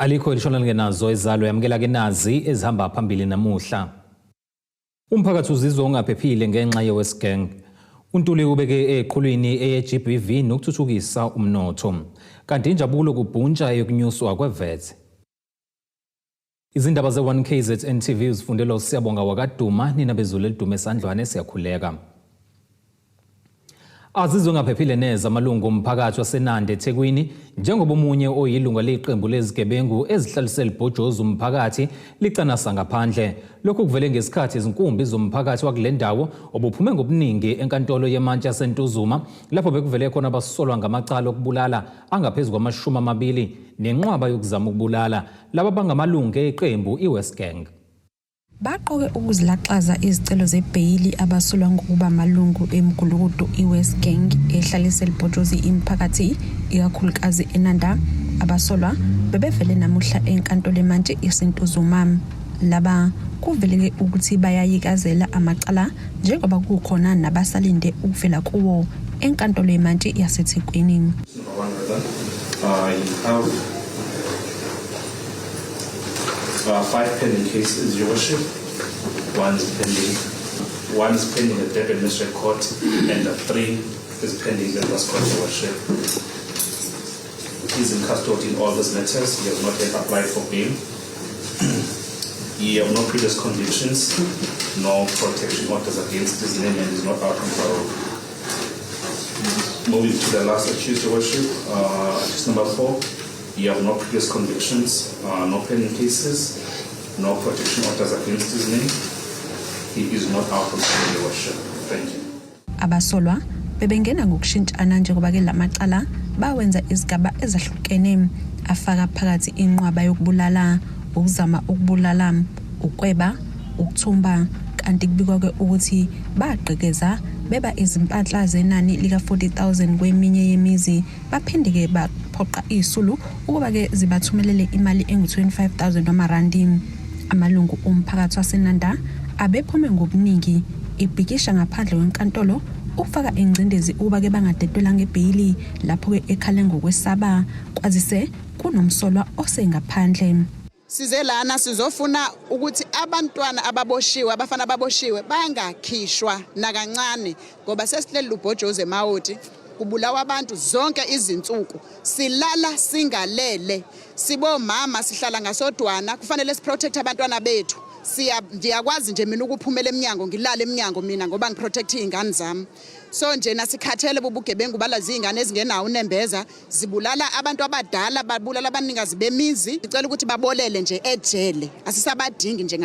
Alikho elishona lingenazo ezalo yamkela ke nazi ezihamba phambili namuhla. Umphakathi uzizwa ungaphephile ngenxa ye-West Gang. Untuli ubeke eqhulwini eye-GBV nokuthuthukisa umnotho. Kanti injabulo kubhuntsha yokunyuswa kweVAT. Izindaba ze1KZN TV uzifundela uSiyabonga wakaduma nina bezulu elidume esandlwane siyakhuleka. Azizwe ngaphephile neza amalungu omphakathi waseNandi eThekwini njengoba omunye oyilunga leqembu lezigebengu ezihlalisela ibhojozi umphakathi licanasa ngaphandle. Lokhu kuvele ngesikhathi izinkumbi zomphakathi wakule ndawo obuphume ngobuningi enkantolo yemantshi yaseNtuzuma lapho bekuvele khona abasolwa ngamacala okubulala angaphezulu kwama-20 nenqwaba yokuzama ukubulala laba bangamalungu eqembu iWest Gang. Baqoke ukuzilaxaza izicelo zebhayili abasolwa ngokuba amalungu emgulukudu iWest Gang ehlalisela ibhojozi imphakathi ikakhulukazi eNanda. Abasolwa bebevele namuhla enkantolo yemantshi yaseNtuzuma. Laba kuvele ukuthi bayayikazela amacala njengoba kukhona nabasalinde ukuvela kuwo enkantolo yemantshi yaseThekwini. Five pending cases, Your Worship. One is pending at Durban District Court, and 3 is pending at West Court, Your Worship. He is in custody in all these matters. He has not yet applied for bail. He has no previous convictions, no protection orders against his name, and is not out on parole. Moving to the last accused, Your Worship, accused number 4. He has no previous convictions, no pending cases, no protection orders against his name. He is not out of Your Worship. Thank you. Abasolwa bebengena ngokushintshana njengoba ke lamacala bawenza izigaba ezahlukene afaka phakathi inqwaba yokubulala, ukuzama ukubulala, ukweba, ukuthumba, kanti kubikwa ke ukuthi baqhekeza beba izimpahla zenani lika 40,000 kweminye yemizi baphinde ke baphoqa isulu ukuba ke zibathumelele imali engu-25,000 wamarandi. Amalungu omphakathi waseNanda abephume ngobuningi ibhikisha ngaphandle kwenkantolo ukufaka ingcindezi ukuba ke bangadedwela ngebhayili lapho ke ekhale ngokwesaba kwazise kunomsolwa osengaphandle. Size lana sizofuna ukuthi abantwana ababoshiwe abafana ababoshiwe bangakhishwa nakancane ngoba sesihleli ubhojoze emawoti kubulawa abantu zonke izinsuku silala singalele sibomama sihlala ngasodwana kufanele siprotect abantwana bethu ndiyakwazi nje mina ukuphumela eminyango ngilala eminyango mina ngoba ngiprotect izingane zami. So nje nasikhathele bobugebengu balazi izingane ezingenawo unembeza zibulala abantu abadala babulala abaningazi bemizi. Sicela ukuthi babolele nje ejele asisabadingi nje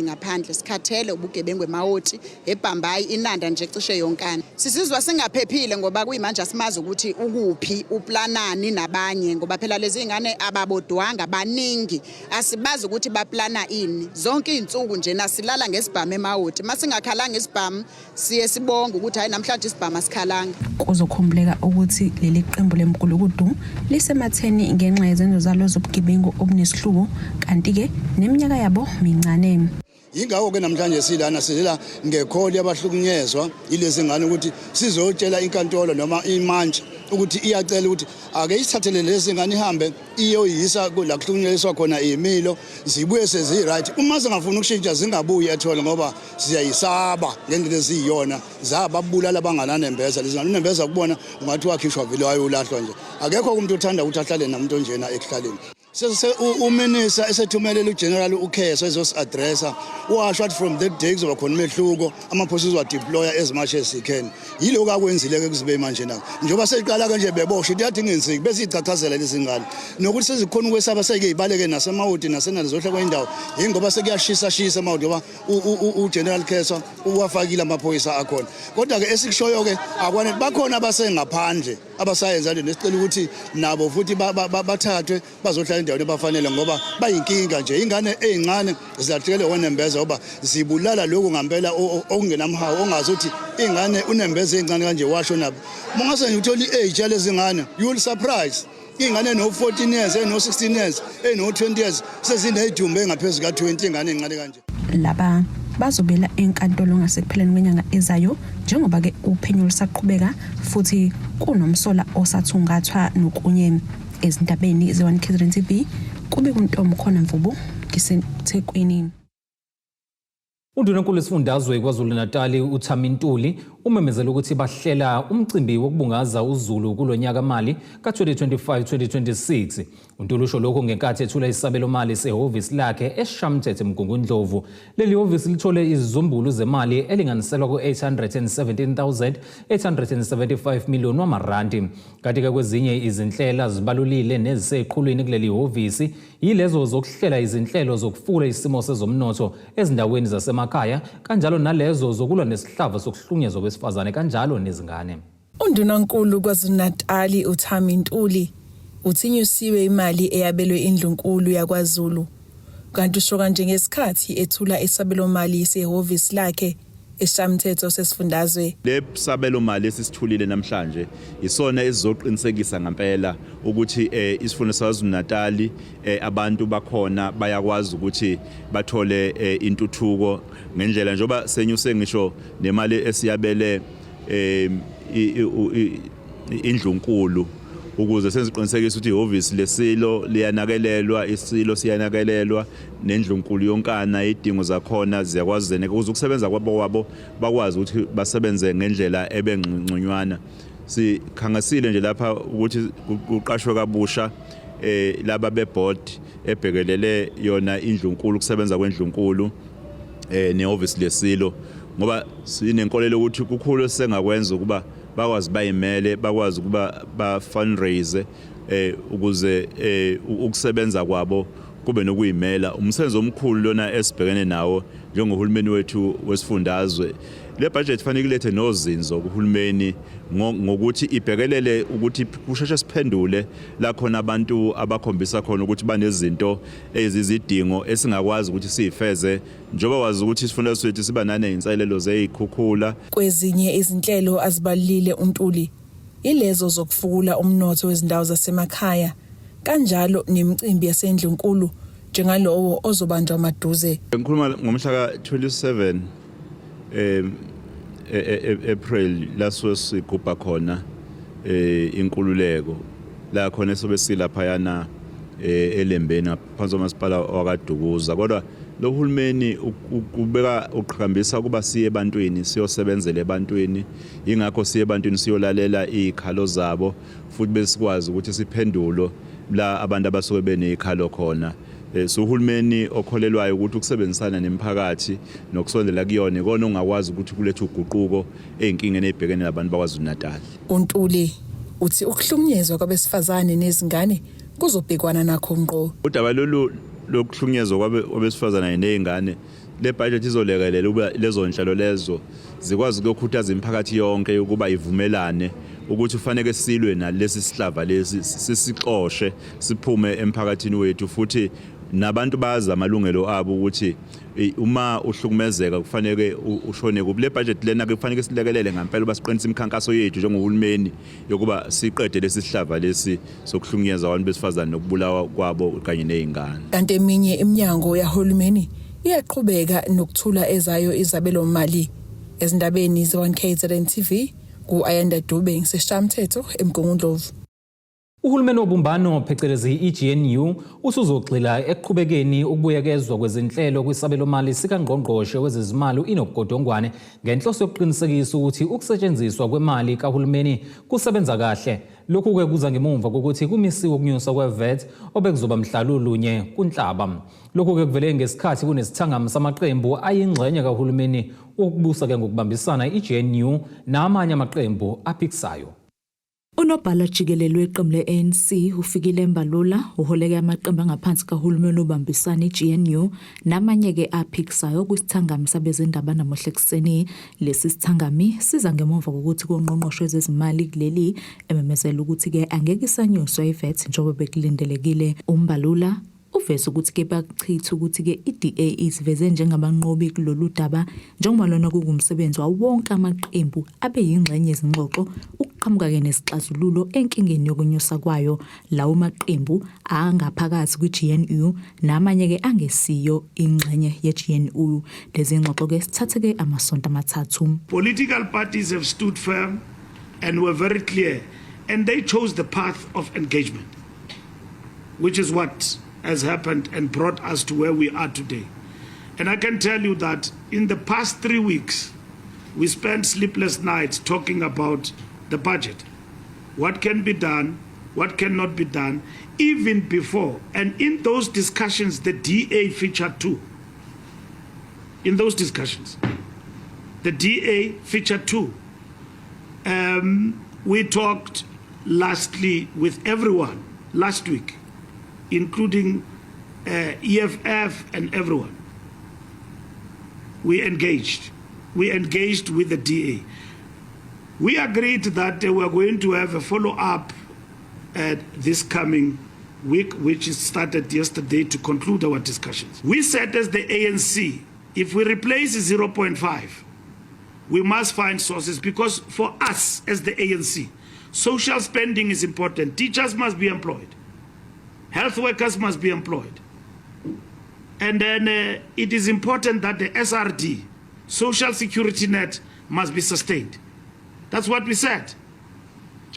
ngaphandle sikhathele ubugebengu emawoti eBhambayi iNanda nje cishe yonkana. Sisizwa singaphephile ngoba kuyimanje asimazi ukuthi ukuphi uplanani nabanye ngoba phela lezi izingane ababodwanga baningi asibazi ukuthi baplana ini. Zonke izinsuku nje nasilala ngesibhamu emawoti masingakhalanga isibhamu siye sibonga ukuthi hayi namhlanje isibhama sikhalanga. Kuzokhumbuleka ukuthi leli qembu lemgulukudu lisematheni ngenxa yezenzo zalo zobugebengu obunesihluku kanti ke neminyaka yabo mincane. Yingakho ke namhlanje silana sizela ngekholi yabahlukunyezwa ilezi ngane ukuthi sizotshela inkantolo noma imantshi ukuthi iyacela ukuthi ake isithathele lezi ngane ihambe iyoyisa la kuhlukunyezwa khona imilo zibuye sezi-right. Uma singafuna ukushintsha zingabuyi ethola ngoba siyayisaba ngendlela eziyiyona zababulala bangananembeza lezi ngane unembeza kubona ungathi wakhishwa vele wayolahlwa nje. Akekho umuntu othanda ukuthi ahlale namuntu onjena ekhaleni. Uminisa esethumelela uGeneral uKheso ezosi-addressa washo wathi from that day kuzoba khona umehluko ama-forces wa-deploya as much as he can. Yilokhu akwenzile-ke kuzibe manje nako njengoba seyiqala-ke nje bebosho into yathi ingenzeki bese iyicacazela lezi ngane nokuthi sezikhona ukwesaba seke ibaleke nasemawodi nasenali zohle kweyindawo yingoba sekuyashisa emawodi ngoba uGeneral Kheso uwafakile amaphoyisa akhona. Kodwa-ke esikushoyo-ke akwanele bakhona abasengaphandle abasayenza le nesicela ukuthi nabo futhi bathathwe bazohlala endaweni ebafanele ngoba bayinkinga nje. Ingane ezincane zilahlekele onembeza ngoba zibulala lokhu ngempela okungenamhawu ongazi ukuthi ingane unembeza ezincane kanje washo nabo. Mongase nje uthola i-age yalezi ngane you will surprise. Ingane no-14 years no-16 years no-20 years sezinedumbe engaphezulu ka-20 ingane ezincane kanje. Laba bazobela enkantolo ngasekupheleni kwenyanga ezayo njengoba ke uphenyo lusaqhubeka futhi kunomsola osathungathwa nokunye. Ezindabeni ze-1 KZN TV kube kuNtomo khona Mvubu ngiseThekwini. Undunankulu wesifundazwe KwaZulu-Natal uThami Ntuli umemezela ukuthi bahlela umcimbi wokubungaza uZulu kulonyaka mali ka-2025-2026. uNtuli usho lokho ngenkathi ethula isabelo mali sehhovisi lakhe eShamthetho eMgungundlovu. Leli hhovisi lithole izizumbulu zemali elinganiselwa ku-817,875 million wamarandi. Kanti-ke kwezinye izinhlela zibalulile neziseqhulwini kuleli hhovisi yilezo zokuhlela izinhlelo zokufula isimo sezomnotho ezindaweni zasemakhaya kanjalo nalezo zokulwa nesihlava sokuhlunyezwa kwesifazane kanjalo nezingane. Undunankulu KwaZulu-Natal uThami Ntuli uthinyusiwe imali eyabelwe indlunkulu yakwaZulu kanti usho kanje ngesikhathi ethula isabelo mali sehhovisi lakhe eShamthetho sesifundazwe. Le sabelo mali esithulile namhlanje isona esizoqinisekisa ngempela ukuthi isifunda saKwaZulu-Natal abantu bakhona bayakwazi ukuthi bathole intuthuko ngendlela njoba senyuse ngisho nemali esiyabele indlunkulu ukuze senziqinisekisa ukuthi ihhovisi lesilo liyanakelelwa, isilo siyanakelelwa nendlunkulu yonkana idingo zakhona ziyakwazi zeneke ukuze ukusebenza kwabo bakwazi ukuthi basebenze ngendlela ebengconywana. Sikhangasile nje lapha ukuthi uqashwe kabusha laba beboard ebhekelele yona indlunkulu kusebenza kwendlunkulu nehhovisi lesilo ngoba sinenkolelo ukuthi kukhulu esengakwenza ukuba bakwazi bayimele bakwazi ukuba ba fundraise ukuze ukusebenza kwabo kube nokuyimela umsebenzi omkhulu lona esibhekene nawo njengohulumeni wethu wesifundazwe. Le budget fanele ilethe nozinzo kuhulumeni ngokuthi ibhekelele ukuthi kusheshe siphendule la khona abantu abakhombisa khona ukuthi banezinto ezizidingo esingakwazi ukuthi sifeze njoba wazi ukuthi isifundazwe sethu siba naneyinselelo zezikhukhula. Kwezinye izinhlelo azibalile uNtuli ilezo zokufula umnotho wezindawo zasemakhaya kanjalo nemicimbi yasendlunkulu njengalowo ozobanjwa maduze. Ngikhuluma ngomhla ka-27 April laso sigubha khona inkululeko la khona sobe silapha yana elembeni phansi komasipala wakaDukuza kodwa lo hulumeni ubeka uqhakambisa kuba siye ebantwini siyosebenzela ebantwini ingakho siye ebantwini siyolalela izikhalo zabo futhi besikwazi ukuthi siphendulo la abantu abasuke benezikhalo khona. So uhulumeni okholelwayo ukuthi ukusebenzisana nemphakathi nokusondela kuyona ikona ongakwazi ukuthi kulethe uguquko ezinkingeni ezibhekene nabantu bakwaZulu-Natal. uNtuli uthi ukuhlukunyezwa kwabesifazane nezingane kuzobhekwana nakho ngqo. Udaba lolu lokuhlukunyezwa kwabesifazane nezingane le budget izolekelela ukuba lezo nhlelo lezo zikwazi ukukhuthaza imiphakathi yonke ukuba ivumelane ukuthi ufanele silwe nalesi sihlava lesi sisixoshe siphume emphakathini wethu futhi nabantu baza amalungelo abo ukuthi uma uhlukumezeka kufanele ushone kule budget lena kufanele silekelele ngempela basiqinisa imikhankaso yethu njengohulumeni yokuba siqede lesi sihlava lesi sokuhlukunyezwa abantu besifazane nokubulawa kwabo kanye nezingane. Kanti eminye iminyango yahulumeni iyaqhubeka nokuthula ezayo izabelo mali. Ezindabeni ze-1 KZN TV ku-Ayanda Dube ngiseShamthetho eMgungundlovu. Uhulumeni wobumbano phecelezi iGNU usuzogxila ekuqhubekeni ukubuyekezwa kwezinhlelo kwisabelo mali sikaNgqongqoshe wezezimali uInokgodongwane ngenhloso yokuqinisekisa ukuthi ukusetshenziswa kwemali kahulumeni kusebenza kahle. Lokhu ke kuza ngemuva kokuthi kumisiwe ukunyusa kweVAT obekuzoba mhlalulunye kuNhlaba. Lokhu ke kuvele ngesikhathi kunesithangami samaqembu ayingxenye kahulumeni ukubusa ke ngokubambisana iGNU namanye amaqembu aphikisayo. Unobhala jikelele weqembu le-ANC uFikile Mbalula uholeke amaqembu angaphansi kahulumeni obambisana iGNU namanye ke aphikisayo kwisithangami sabezindaba namuhla ekuseni. Lesi sithangami siza ngemuva kokuthi kuNgqongqoshe wezezimali kuleli ememezela ukuthi ke angeke isanyuswa iVAT njengoba bekulindelekile. uMbalula uveze ukuthi ke bachitha ukuthi ke iDA isiveze njengabanqobi kulolu daba njengoba lona kungumsebenzi wonke amaqembu abe yingxenye ezingxoxo ukuqhamuka ke nesixazululo enkingeni yokunyusa kwayo. Lawo maqembu angaphakathi kwiGNU namanye ke angesiyo ingxenye yeGNU. Lezi ngxoxo ke sithatheke amasonto amathathu. Political parties have stood firm and were very clear and they chose the path of engagement. which is what has happened and brought us to where we are today. And I can tell you that in the past 3 weeks, we spent sleepless nights talking about the budget. What can be done, what cannot be done, even before. And in those discussions, the DA featured too. In those discussions, the DA featured too. We talked lastly with everyone last week, including EFF and everyone. We engaged with the DA. We agreed that we are going to have a follow-up this coming week, which started yesterday, to conclude our discussions. We said as the ANC, if we replace 0.5, we must find sources, because for us as the ANC, social spending is important. Teachers must be employed. Health workers must be employed. And then it is important that the SRD, social security net, must be sustained. That's what we said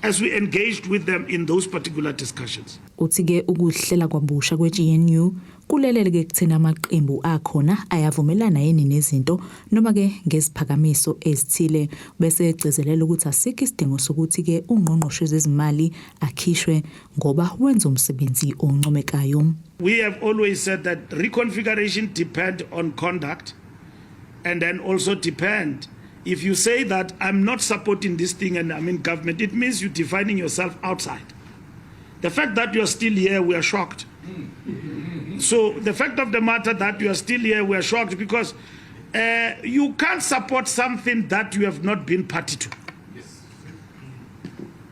as we engaged with them in those particular discussions. Uthi-ke ukuhlela kwabusha kwe-GNU kulelele-ke kuthina amaqembu akhona ayavumelana yini nezinto noma-ke ngeziphakamiso ezithile, bese egcizelela ukuthi asikho isidingo sokuthi-ke ungqongqoshe wezezimali akhishwe ngoba wenza umsebenzi oncomekayo. We have always said that reconfiguration depends on conduct, and then also depend. If you say that I'm not supporting this thing and I'm in government, it means you're defining yourself outside. The fact that you're still here, we are shocked. So the fact of the matter that you are still here, we are shocked, because you can't support something that you have not been party to.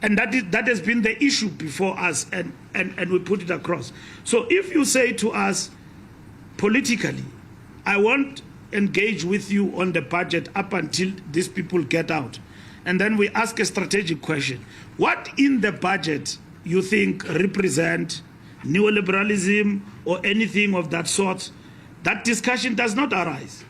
And that has been the issue before us, and we put it across. So if you say to us politically, I won't engage with you on the budget up until these people get out, and then we ask a strategic question: what in the budget you think represent neoliberalism or anything of that sort? That discussion does not arise,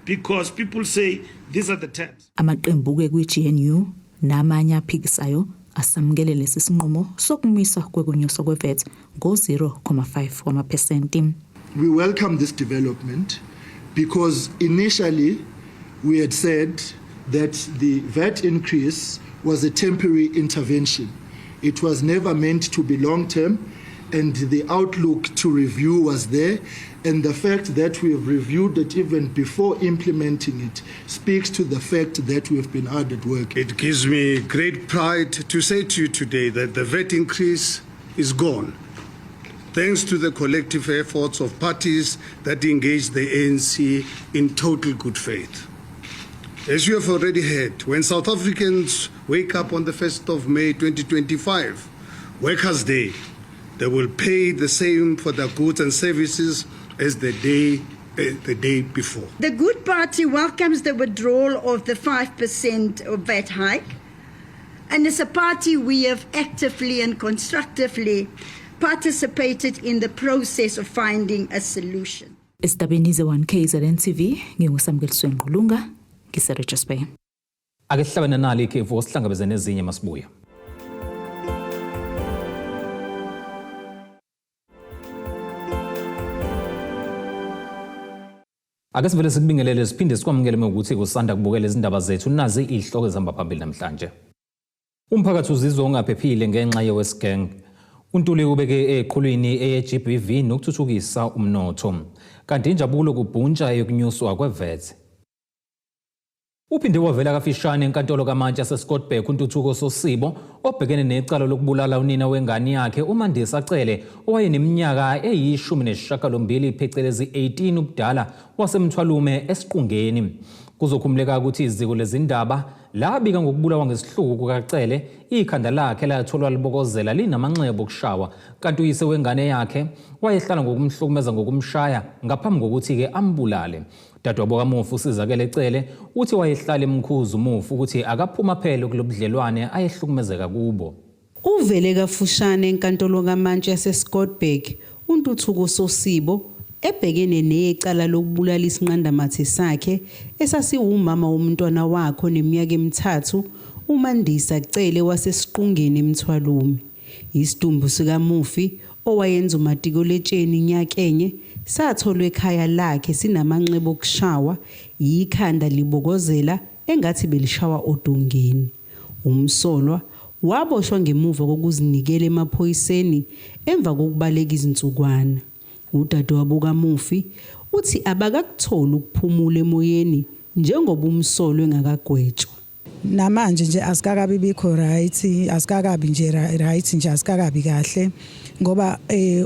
because people say these are the terms. Amaqembu-ke kwi-GNU namanye aphikisayo asamukele lesi sinqumo sokumiswa kwekunyuswa kwe-VAT ngo-0.5%. We welcome this development, because initially we had said that the VAT increase was a temporary intervention. It was never meant to be long-term, and the outlook to review was there. And the fact that we have reviewed it even before implementing it speaks to the fact that we have been hard at work. It gives me great pride to say to you today that the VAT increase is gone, thanks to the collective efforts of parties that engage the ANC in total good faith. As you have already heard, when South Africans wake up on the 1st of May 2025, Workers' Day, they will pay the same for their goods and services as the day before. The Good Party welcomes the withdrawal of the 5% of VAT hike, and as a party we have actively and constructively participated in the process of finding a solution. Estabeni ze-1 KZN TV, nginguSamkeliswe Ngqulunga, ngiseRichards Bay. Ake sihlabane nalo ikhefu sihlangabezene ezinye masibuya. Ake sivele sikubingelele siphinde sikwamukele ukuthi kusanda kubukela izindaba zethu nazi ihloko ezihamba phambili namhlanje. Umphakathi uzizwa ungaphephile ngenxa ye-Westgang. Untuli ubeke eqhulwini eye-GBV nokuthuthukisa umnotho. Kanti injabulo kubhuntsha yokunyuswa kwe-VAT. Uphinde wavela kafishane enkantolo kaMantshi yaseScottsburg uNtuthuko Sosibo obhekene necala lokubulala unina wengane yakhe uMandisa Cele owayeneminyaka eyi-18 phecelezi 18 ubudala wasemthwalume esiqungeni. Kuzokhumuleka ukuthi iziko lezindaba labika ngokubulawa ngesihluku kukaCele, ikhanda lakhe latholwa libokozela linamanxeba okushawa, kanti uyise wengane yakhe wayehlala ngokumhlukumeza ngokumshaya ngaphambi kokuthi-ke ambulale. Dadwabo kaMufu uSizakele Cele uthi wayehlala emkhuzu Mufu ukuthi akaphuma phela kulobudlelwane ayehlukumezeka kubo. Uvele kafushane enkantolo kaMantshi yaseScottsburg uNtuthuko Sosibo ebhekene necala lokubulala isinqandamathe sakhe esasiwumama womntwana wakhe neminyaka emithathu uMandisa Cele wasesiqungeni emthwalume. Isidumbu sikaMufi owayenza umatikoletsheni nyakenye satholwe ekhaya lakhe sinamanxeba okushawa yikhanda libokozela engathi belishawa odongeni. Umsolwa waboshwa ngemuva kokuzinikela emaphoyiseni emva kokubaleka izinsukwana. Udadewabo kaMufi uthi abakakutholi ukuphumula emoyeni njengoba umsolwa engakagwetshwa. Namanje nje asikakabi bikho right, asikakabi nje right nje asikakabi kahle ngoba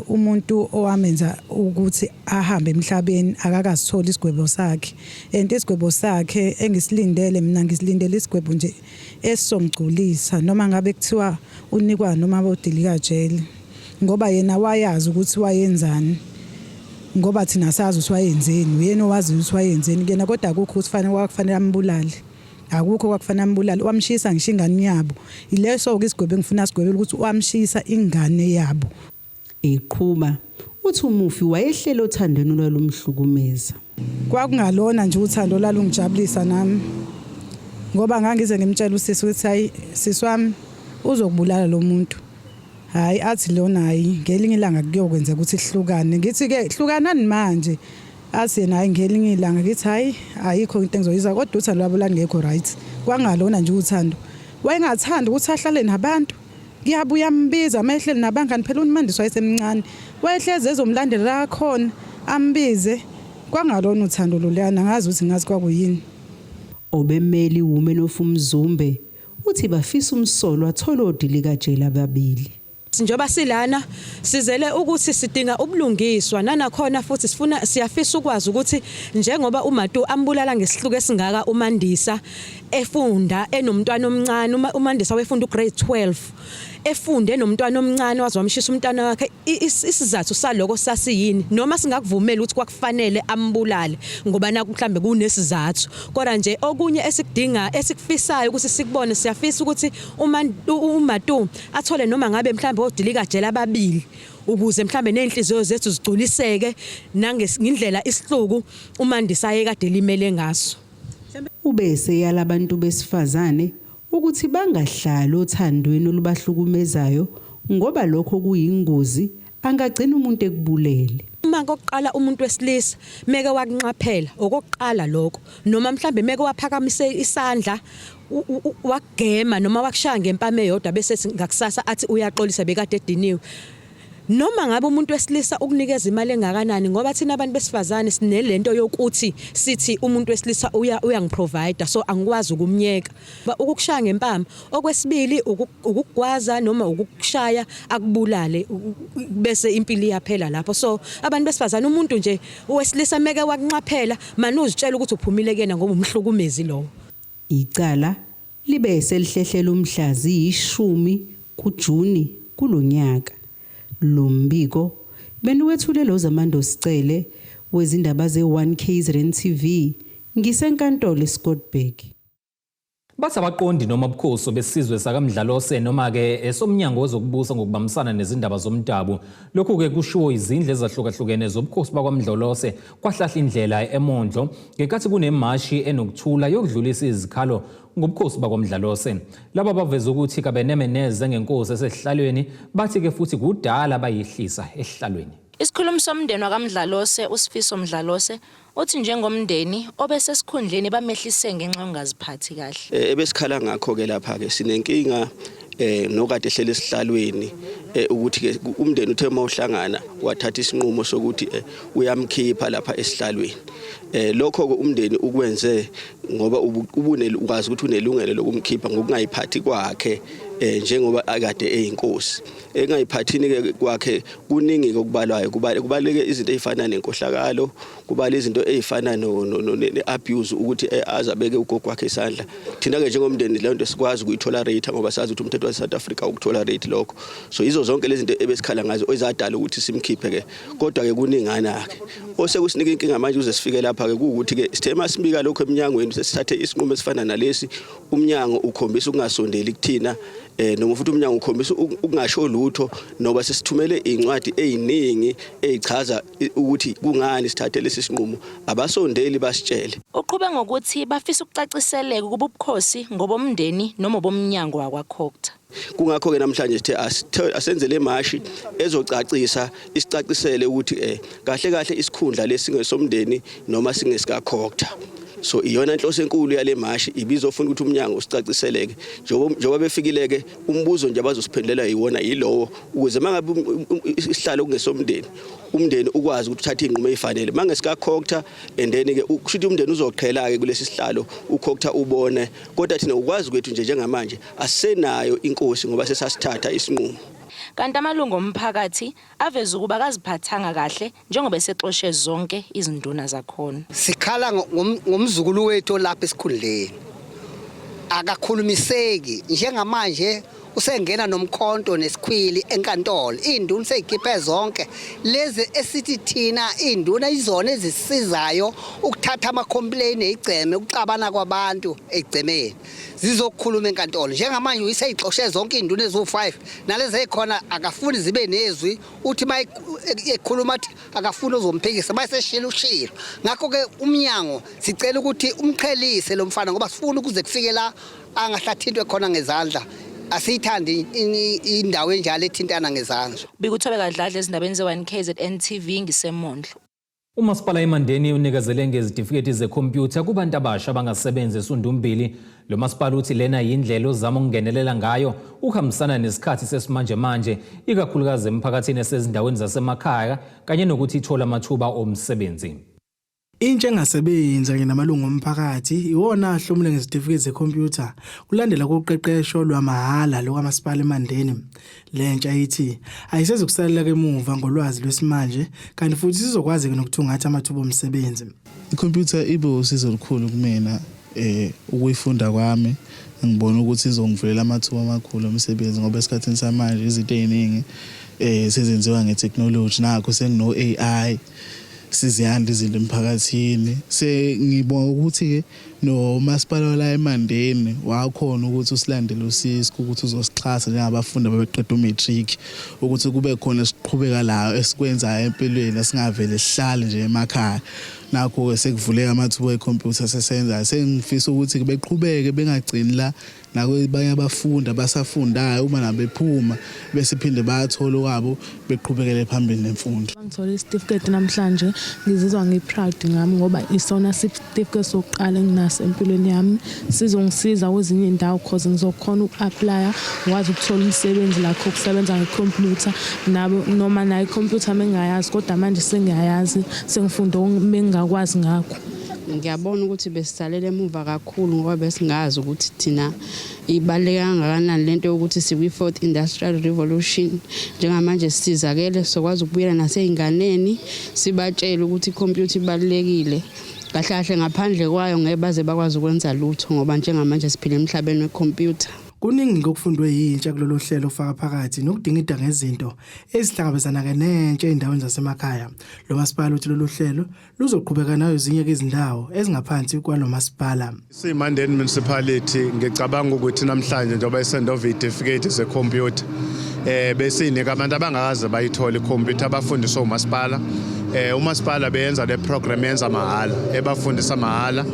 umuntu owamenza ukuthi ahambe emhlabeni akakasithola isigwebo sakhe. Isigwebo sakhe engisilindele mina ngisilindele isigwebo nje esomgculisa noma ngabe kuthiwa unikwa noma bodilika jail ngoba yena wayazi ukuthi wayenzani. Ngoba thina sazi ukuthi wayenzeni, uyena owazi ukuthi wayenzeni kena kodwa akukho ukuthi kufanele ambulale. Akukho kwakufanele ambulale, wamshisa ngisho ingane yabo. Ileso ke isigwebo engifuna sigwebele ukuthi wamshisa ingane yabo. Eqhuma uthi uMufi wayehlela othandweni lwalumhlukumeza. Kwakungalona nje uthando lalungijabulisa nami. Ngoba ngangize ngimtshela usisi ukuthi hayi sisi wami uzokubulala lo muntu. Hayi athi lona hayi ngelinye ilanga kuyokwenza ukuthi sihlukane. Ngithi ke hlukanani manje. Athi yena hayi ngelinye ilanga ngithi hayi ayikho into engizoyiza kodwa uthando lwabo langekho right. Kwangalona nje uthando. Wayengathanda ukuthi ahlale nabantu. Ngiyabuya mbiza mayehleli nabangani phela uMandisi wayesemncane. Wayehleze ezomlandela khona ambize. Kwangalona uthando lolana ngazi ukuthi ngazi kwakuyini. Obemeli Women of Umzumbe uthi bafisa umsolwa athola odilika jail ababili. Njoba silana sizele ukuthi sidinga ubulungiswa nanakhona futhi siyafisa ukwazi ukuthi njengoba uMatu ambulala ngesihluko esingaka uMandisa efunda enomntwana omncane uMandisa wefunda ugrade 12 efunde enomntwana omncane wazwamshisa umntwana wakhe isizathu saloko sasiyini noma singakuvumela ukuthi kwakufanele ambulale ngoba naku mhlambe kunesizathu kodwa nje okunye esikudinga esikufisayo ukuthi sikubone siyafisa ukuthi uMatu athole noma ngabe mhlambe odilika jela ababili ukuze mhlambe nenhliziyo zethu zigculiseke nangindlela isihluku uMandisa ayekade limele ngaso. Ubese yalabantu besifazane ukuthi bangahlali othandweni olubahlukumezayo ngoba lokho kuyingozi angagcina umuntu ekubulele. Uma kokuqala umuntu wesilisa meke wakunqaphela okokuqala lokho noma mhlambe meke waphakamise isandla wakugema noma wakushaya ngempama eyodwa bese ngakusasa athi uyaxolisa bekade ediniwe. Noma ngabe umuntu wesilisa ukunikeza imali engakanani ngoba thina abantu besifazane sinelento yokuthi sithi umuntu wesilisa uyangiprovide so angikwazi ukumnyeka ukukushaya ngempama okwesibili ukugwaza noma ukukushaya akubulale bese impilo iyaphela lapho so abantu besifazane umuntu nje wesilisa meke wakunqaphela manje uzitshela ukuthi uphumile kena ngoba umhlukumezi lo. Icala libe selihlehlela umhlazi 10 kuJuni kulonyaka. Lo mbiko benuwethulelo zamando sicele wezindaba ze1 KZN TV ngisenkantolo eScottburg. Bathi abaqondi noma ubukhosi besizwe sakamdlalose noma ke esomnyango wezokubusa ngokubambisana nezindaba zomdabu lokhu ke kushiwo izindle ezahlukahlukene zobukhosi bakwamdlalose kwahlahla indlela eMondlo ngekathi kunemashi enokuthula yokudlulisa izikhalo ngobukhosi bakwamdlalose. Laba baveza ukuthi kabenemeneze ngenkosi esehlalweni bathi ke futhi kudala bayihlisa ehlalweni. Isikhulumi somndeni wakamdlalose uSifiso Mdlalose uthi njengomndeni obesesikhundleni bamehlise ngenxa yongaziphathi kahle. Ebesikhala ngakho ke lapha ke sinenkinga nokade ehlele esihlalweni ukuthi ke umndeni uthe mawuhlangana wathatha isinqumo sokuthi uyamkhipha lapha esihlalweni. Lokho ke umndeni ukwenze ngoba ukwazi ukuthi unelungelo lokumkhipha ngokungayiphathi kwakhe njengoba akade eyinkosi. Engayiphathini ke kwakhe kuningi okubalwayo kubaleke izinto ezifana nenkohlakalo kubala izinto ezifana neabuse ukuthi azabeke ugogo wakhe isandla. Thina ke njengomndeni le nto sikwazi ukuyitolerate ngoba sazi ukuthi umthetho waseSouth Africa ukutolerate lokho. So izo zonke lezi zinto ebesikhala ngazo ezadala ukuthi simkhiphe ke kodwa ke kuningana ke osekusinika inkinga manje uze sifike lapha ke ukuthi ke sithema sibika lokho eminyangweni sesithathe isinqumo esifana nalesi umnyango ukhombisa ukungasondeli kuthina noma futhi umnyango ukhombisa ukungasho lutho noba sesithumele incwadi eziningi ezichaza ukuthi kungani sithathe lesi sinqumo abasondeli basitshele. Uqhube ngokuthi bafisa ukucaciseleka kuba ubukhosi ngobomndeni noma bomnyango wakwaCOGTA. Kungakho ke namhlanje sithe asenze le mashi ezocacisa isicacisele ukuthi kahle isikhundla lesingesomndeni noma singesika COGTA. So iyona inhloso enkulu yale mashi ibizofuna ukuthi umnyango usicaciseleke njengoba befikileke umbuzo nje abazosiphendulela yiwona yilowo ukuze mangabe isihlalo kungesomndeni umndeni ukwazi ukuthi uthathe inqumo ezifanele mangesika COGTA and then ke kushuthi umndeni uzoqhela ke kulesi sihlalo uCOGTA ubone kodwa thina ukwazi kwethu nje njengamanje asenayo inkosi ngoba sesasithatha isinqumo. Kanti amalungu omphakathi aveza ukuba akaziphathanga kahle njengoba esexoshe zonke izinduna zakhona. Sikhala ngomzukulu wethu lapha esikhundleni. Akakhulumiseki njengamanje usengena nomkhonto nesikhwili enkantolo. Induna seyikhiphe zonke lezi esithi thina induna izona ezisizayo ukuthatha ama complaint ezigceme ukuxabana kwabantu egcemeni. Zizokukhuluma enkantolo njengamanje uyiseyixoshe zonke induna ezo5 nalezi ekhona akafuni zibe nezwi uthi mayikhuluma athi akafuni uzomphikisa bayiseshila ushilo. Ngakho ke umnyango sicela ukuthi umqhelise lo mfana ngoba sifuna ukuze kufike la angahlathintwe khona ngezandla. Asithandi indawo enjalo ethintana ngezandla. Bikuthobe kadladla ezindabeni ze1KZN TV ngisemondlo. Umasipala eMandeni unikezele ngezitifiketi zekhompyutha kubantu abasha abangasebenzi esundumbili. Lo masipala uthi lena yindlela ozama ukungenelela ngayo ukuhambisana nesikhathi sesimanje manje ikakhulukazi emphakathini esezindaweni zasemakhaya kanye nokuthi ithola amathuba omsebenzi. Intsha engasebenzi kanye namalungu omphakathi iwona ahlomule ngezitifiketi zekhompyutha kulandela koqeqesho lwamahala lokwamasipala eMandeni. Lentsha ithi ayisezukusalela emuva ngolwazi lwesimanje kanti futhi sizokwazi nokuthungatha amathuba omsebenzi. Ikhompyutha ibe usizo olukhulu kumina ukuyifunda kwami ngibona ukuthi izongivulela amathuba amakhulu omsebenzi ngoba esikhathini samanje izinto eziningi sezenziwa ngetechnology nakho sengino AI siziyanda izinto emphakathini ngibona ukuthi ke no masipala la eMandeni wakhona ukuthi usilandele usisko ukuthi uzosixhasa njengabafundi ababeqeda umatric ukuthi kube khona siqhubeka la esikwenzayo empilweni singavele sihlale nje emakhaya. Nakho sekuvuleka amathuba ekhompyutha sesenza sengifisa ukuthi beqhubeke bengagcini la nakwabanye abafundi abasafundayo uma nabephuma bese phinde bayathola kwabo beqhubekele phambili nemfundo. Ngithola isitifiketi namhlanje ngizizwa ngiproud ngami ngoba isona certificate sokuqala enginaso empilweni yami sizongisiza kwezinye indawo because ngizokhona ukuapply ngwazi ukuthola umsebenzi lakho ukusebenza ngecomputer nabo noma na icomputer mengayazi kodwa manje sengiyayazi sengifunda mengakwazi ngakho. Ngiyabona ukuthi besisalele emuva kakhulu ngoba besingazi ukuthi thina ibaleka kangakanani lento ukuthi sikwi4th industrial revolution njengamanje sisizakele sokwazi ukubuyela naseyinganeni sibatshela ukuthi icomputer ibalekile kahle ngaphandle kwayo ngeke baze bakwazi ukwenza lutho ngoba njengamanje siphila emhlabeni wecomputer. Kuningi ngokufundwe yintsha kulolu hlelo ofaka phakathi nokudingida ngezinto ezihlangabezana nentsha endaweni zasemakhaya. Lo masipala uthi lolu hlelo luzoqhubeka nayo ezinye izindawo ezingaphansi kwalo masipala. Mandeni municipality ngicabanga ukuthi namhlanje njengoba isendova certificate zekhompyutha bese inika abantu abangakaze bayithola ikhompyutha abafundiswa umasipala. Umasipala beyenza le program yenza mahala ebafundisa mahala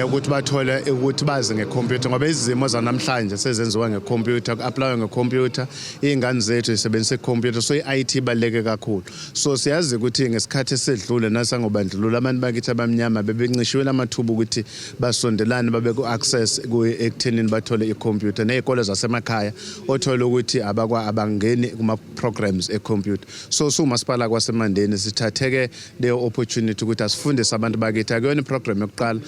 ukuthi bathole ukuthi bazi ngecomputer ngoba izimo zanamhlanje sezenziwa ngecomputer ku-apply ngecomputer izingane zethu zisebenzisa icomputer so i-IT baleke kakhulu. So siyazi ukuthi ngesikhathi esedlule nasangobandlululo abantu bakithi abamnyama bebencishiwe amathuba ukuthi basondelane babe ku-access ekuthenini bathole icomputer nezikole zasemakhaya othola ukuthi abangeni kuma programs ecomputer. So umasipala kwaseMandeni sithatheke leyo opportunity ukuthi asifundise abantu bakithi akuyona iprogram yokuqala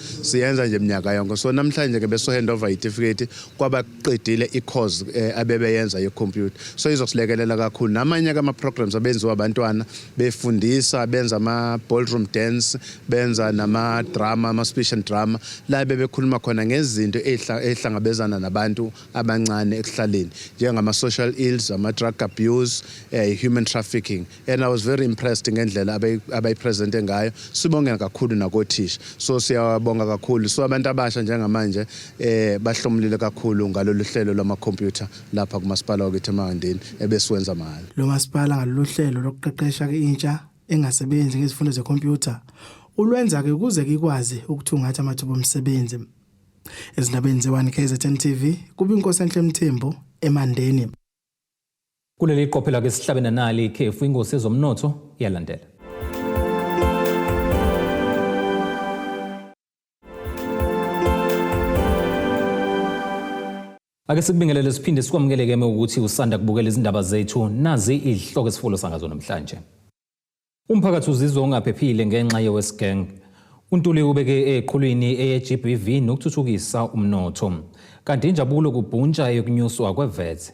yenza nje iminyaka yonke. So namhlanje ke beso hand over certificate kwabaqedile i-course abebeyenza ye-computer. So izosilekelela kakhulu namanye ama programs abenziwa abantwana befundisa benza ama ballroom dance benza nama drama ama speech and drama la bebekhuluma khona ngezinto ehlangabezana nabantu abancane ekuhlaleni njengama social ills ama drug abuse human trafficking and I was very impressed ngendlela abayipresente ngayo. Sibonge kakhulu nakothisha. So siyabonga kakhulu kakhulu so abantu abasha njengamanje bahlomulile kakhulu ngalolu hlelo lama-computer lapha kumasipala wakithi eMandeni ebesiwenza mahhala. Lo masipala ngalolu hlelo lokuqeqesha intsha engasebenzi ngezifundo zekhompyutha ulwenza ke ukuze kikwazi ukuthungatha amathuba omsebenzi. Ezindabeni ze1 KZN TV kuba inkosi enhle Mthembu eMandeni. Kuleli qophela ke sihlabena nali ikhefu ingosi ezomnotho yalandela. Ake sikubingelele siphinde sikwamukeleke ukuthi usanda kubukela izindaba zethu nazi izihloko esifulo sangazo namhlanje. Umphakathi uzizwa ungaphephile ngenxa ye-Westgang. Untuli ubeke eqhulwini eye-GBV nokuthuthukisa umnotho. Kanti injabulo kubhuntsha yokunyuswa kweVAT.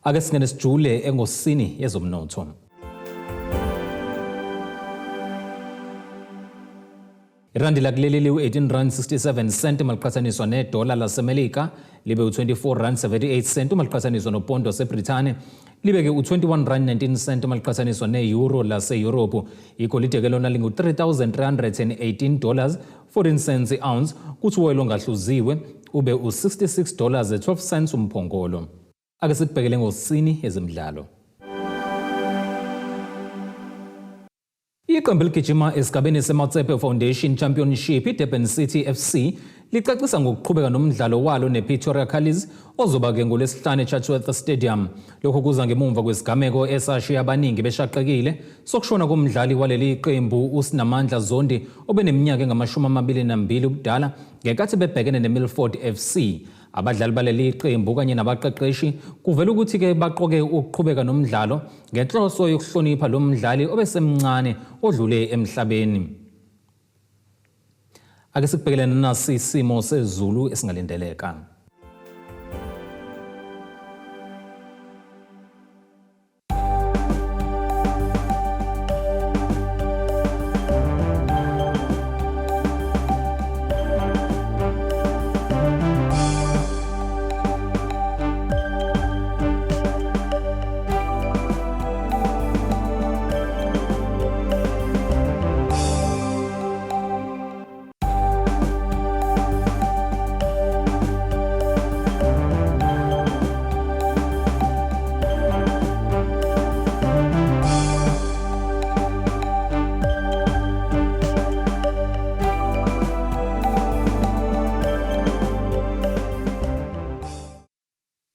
Ake singene sijule engosini yezomnotho. Irandi lakuleli u-18.67 maliqhathaniswa nedola laseMelika libe u-24.78 maliqhathaniswa nopondo waseBrithani libeke u-21.19 maliqhathaniswa ne-euro lase-Europe. Igolide ke lona lingu-$3,318.14 i-ounce kuthi uwoyela ongahluziwe ube u-$66.12 umphongolo. Ake sikubhekele ngosini yezemidlalo. Iqembu eligijima esigabeni seMotsepe Foundation Championship iDurban City FC licacisa ngokuqhubeka nomdlalo walo nePretoria Collies ozoba ke ngolesihlanu eChatsworth Stadium. Lokho kuza ngemumva kwesigameko esashiya abaningi beshaqekile sokushona komdlali waleli iqembu uSinamandla Zondi obeneminyaka engama-22 ubudala ngekathi bebhekene neMilford FC. Abadlali baleli iqembu kanye nabaqeqeshi kuvela ukuthi ke baqoke ukuqhubeka nomdlalo ngenhloso yokuhlonipha lo mdlali obesemncane odlule emhlabeni. Ake sikubhekelene nasi isimo sezulu esingalindeleka.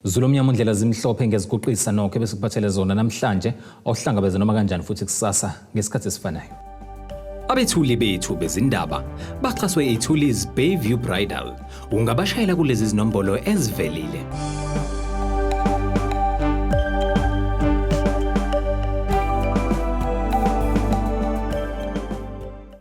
Zulumnyama indlela zimhlophe ngeziguqisa nokho besikuphathele zona namhlanje awuhlangabeze noma kanjani futhi kusasa ngesikhathi esifanayo. Abethuli bethu bezindaba baxhaswe iThulis Bayview Bridal. Ungabashayela kulezi zinombolo ezivelile.